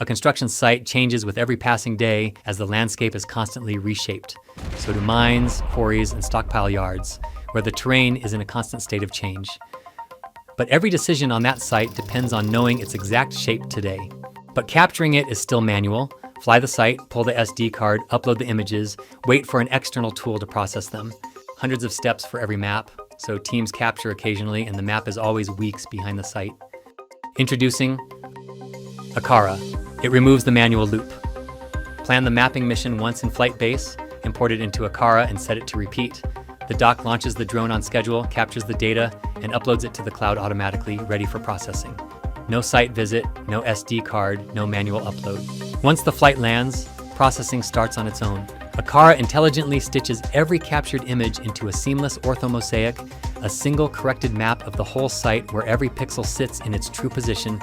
A construction site changes with every passing day as the landscape is constantly reshaped. So do mines, quarries, and stockpile yards, where the terrain is in a constant state of change. But every decision on that site depends on knowing its exact shape today. But capturing it is still manual. Fly the site, pull the SD card, upload the images, wait for an external tool to process them. Hundreds of steps for every map, so teams capture occasionally and the map is always weeks behind the site. Introducing Akara. It removes the manual loop. Plan the mapping mission once in FlytBase, import it into Akara and set it to repeat. The dock launches the drone on schedule, captures the data, and uploads it to the cloud automatically, ready for processing. No site visit, no SD card, no manual upload. Once the flight lands, processing starts on its own. Akara intelligently stitches every captured image into a seamless orthomosaic, a single corrected map of the whole site where every pixel sits in its true position.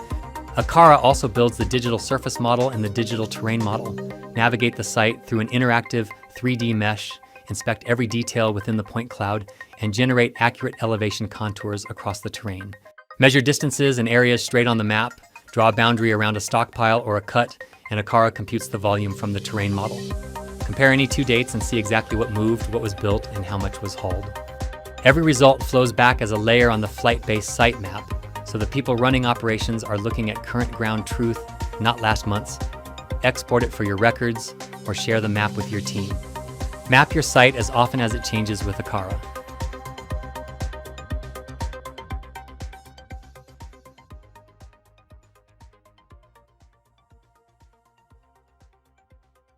Akara also builds the digital surface model and the digital terrain model, navigate the site through an interactive 3D mesh, inspect every detail within the point cloud, and generate accurate elevation contours across the terrain. Measure distances and areas straight on the map, draw a boundary around a stockpile or a cut, and Akara computes the volume from the terrain model. Compare any two dates and see exactly what moved, what was built, and how much was hauled. Every result flows back as a layer on the FlytBase site map, so the people running operations are looking at current ground truth, not last month's. Export it for your records, or share the map with your team. Map your site as often as it changes with Akara.